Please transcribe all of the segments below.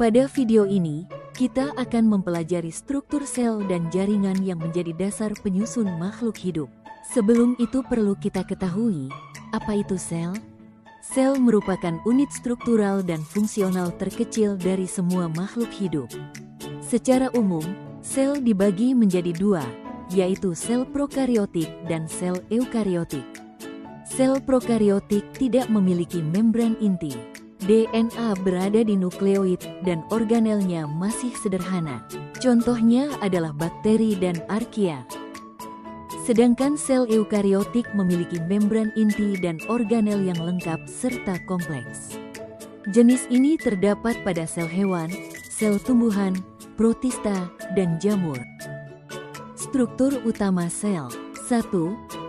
Pada video ini, kita akan mempelajari struktur sel dan jaringan yang menjadi dasar penyusun makhluk hidup. Sebelum itu perlu kita ketahui, apa itu sel? Sel merupakan unit struktural dan fungsional terkecil dari semua makhluk hidup. Secara umum, sel dibagi menjadi dua, yaitu sel prokariotik dan sel eukariotik. Sel prokariotik tidak memiliki membran inti. DNA berada di nukleoid dan organelnya masih sederhana. Contohnya adalah bakteri dan arkia. Sedangkan sel eukariotik memiliki membran inti dan organel yang lengkap serta kompleks. Jenis ini terdapat pada sel hewan, sel tumbuhan, protista, dan jamur. Struktur utama sel. 1.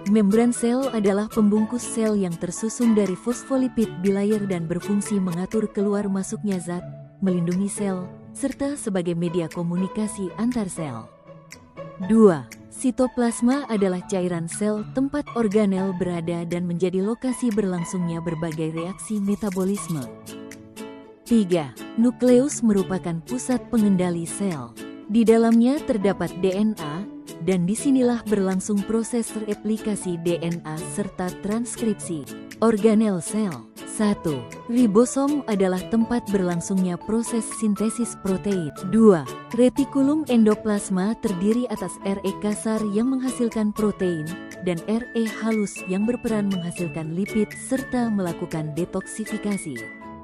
Membran sel adalah pembungkus sel yang tersusun dari fosfolipid bilayer dan berfungsi mengatur keluar masuknya zat, melindungi sel, serta sebagai media komunikasi antar sel. 2. Sitoplasma adalah cairan sel tempat organel berada dan menjadi lokasi berlangsungnya berbagai reaksi metabolisme. 3. Nukleus merupakan pusat pengendali sel. Di dalamnya terdapat DNA, dan disinilah berlangsung proses replikasi DNA serta transkripsi. Organel sel. 1. Ribosom adalah tempat berlangsungnya proses sintesis protein. 2. Retikulum endoplasma terdiri atas RE kasar yang menghasilkan protein, dan RE halus yang berperan menghasilkan lipid serta melakukan detoksifikasi.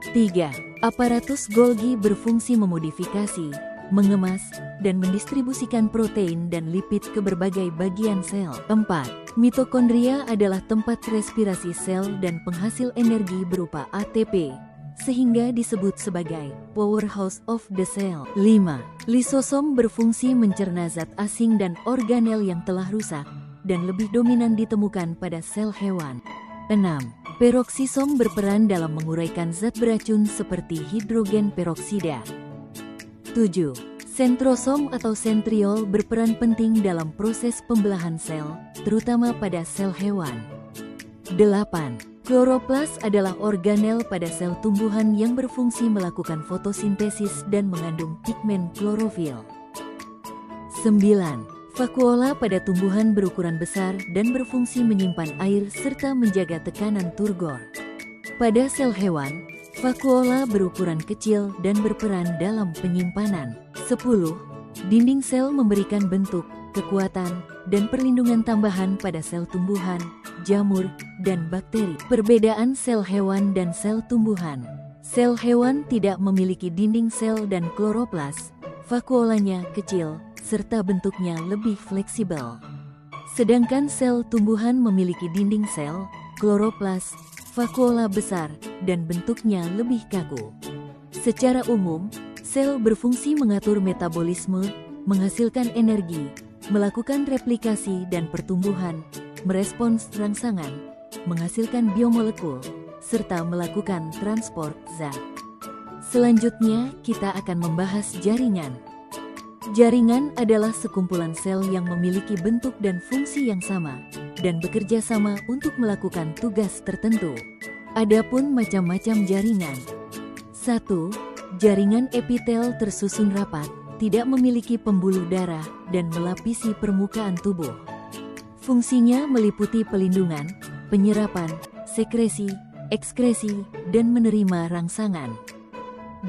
3. Aparatus Golgi berfungsi memodifikasi, mengemas, dan mendistribusikan protein dan lipid ke berbagai bagian sel. 4. Mitokondria adalah tempat respirasi sel dan penghasil energi berupa ATP, sehingga disebut sebagai powerhouse of the cell. 5. Lisosom berfungsi mencerna zat asing dan organel yang telah rusak, dan lebih dominan ditemukan pada sel hewan. 6. Peroksisom berperan dalam menguraikan zat beracun seperti hidrogen peroksida. 7. Sentrosom atau sentriol berperan penting dalam proses pembelahan sel, terutama pada sel hewan. 8. Kloroplas adalah organel pada sel tumbuhan yang berfungsi melakukan fotosintesis dan mengandung pigmen klorofil. 9. Vakuola pada tumbuhan berukuran besar dan berfungsi menyimpan air serta menjaga tekanan turgor. Pada sel hewan, vakuola berukuran kecil dan berperan dalam penyimpanan. 10. Dinding sel memberikan bentuk, kekuatan, dan perlindungan tambahan pada sel tumbuhan, jamur, dan bakteri. Perbedaan sel hewan dan sel tumbuhan. Sel hewan tidak memiliki dinding sel dan kloroplas, vakuolanya kecil, serta bentuknya lebih fleksibel. Sedangkan sel tumbuhan memiliki dinding sel, kloroplas, vakuola besar, dan bentuknya lebih kaku. Secara umum, sel berfungsi mengatur metabolisme, menghasilkan energi, melakukan replikasi dan pertumbuhan, merespons rangsangan, menghasilkan biomolekul, serta melakukan transport zat. Selanjutnya, kita akan membahas jaringan. Jaringan adalah sekumpulan sel yang memiliki bentuk dan fungsi yang sama, dan bekerja sama untuk melakukan tugas tertentu. Adapun macam-macam jaringan. 1. Jaringan epitel tersusun rapat, tidak memiliki pembuluh darah, dan melapisi permukaan tubuh. Fungsinya meliputi pelindungan, penyerapan, sekresi, ekskresi, dan menerima rangsangan.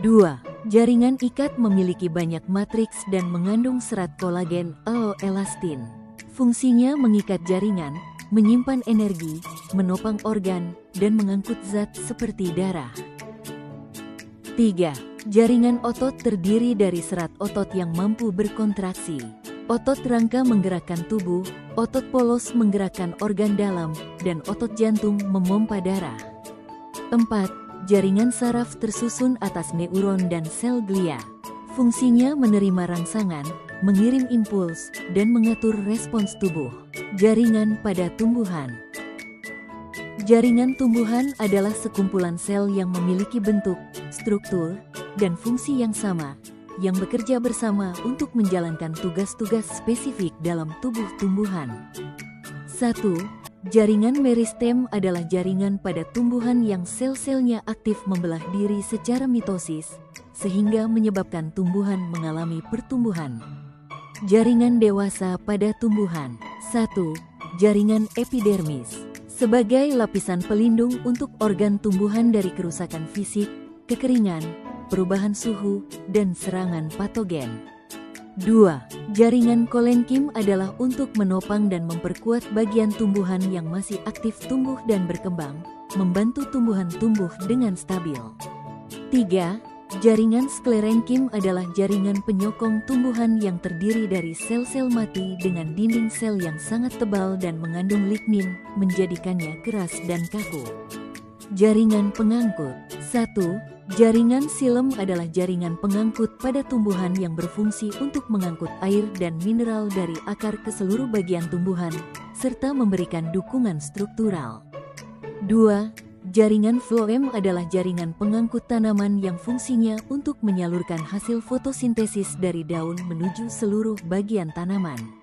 2. Jaringan ikat memiliki banyak matriks dan mengandung serat kolagen atau elastin. Fungsinya mengikat jaringan, menyimpan energi, menopang organ, dan mengangkut zat seperti darah. 3. Jaringan otot terdiri dari serat otot yang mampu berkontraksi. Otot rangka menggerakkan tubuh, otot polos menggerakkan organ dalam, dan otot jantung memompa darah. 4. Jaringan saraf tersusun atas neuron dan sel glia. Fungsinya menerima rangsangan, mengirim impuls, dan mengatur respons tubuh. Jaringan pada tumbuhan. Jaringan tumbuhan adalah sekumpulan sel yang memiliki bentuk, struktur, dan fungsi yang sama, yang bekerja bersama untuk menjalankan tugas-tugas spesifik dalam tubuh tumbuhan. 1. Jaringan meristem adalah jaringan pada tumbuhan yang sel-selnya aktif membelah diri secara mitosis, sehingga menyebabkan tumbuhan mengalami pertumbuhan. Jaringan dewasa pada tumbuhan. 1. Jaringan epidermis. Sebagai lapisan pelindung untuk organ tumbuhan dari kerusakan fisik, kekeringan, perubahan suhu, dan serangan patogen. 2. Jaringan kolenkim adalah untuk menopang dan memperkuat bagian tumbuhan yang masih aktif tumbuh dan berkembang, membantu tumbuhan tumbuh dengan stabil. 3. Jaringan sklerenkim adalah jaringan penyokong tumbuhan yang terdiri dari sel-sel mati dengan dinding sel yang sangat tebal dan mengandung lignin, menjadikannya keras dan kaku. Jaringan pengangkut. 1. Jaringan silem adalah jaringan pengangkut pada tumbuhan yang berfungsi untuk mengangkut air dan mineral dari akar ke seluruh bagian tumbuhan, serta memberikan dukungan struktural. 2. Jaringan floem adalah jaringan pengangkut tanaman yang fungsinya untuk menyalurkan hasil fotosintesis dari daun menuju seluruh bagian tanaman.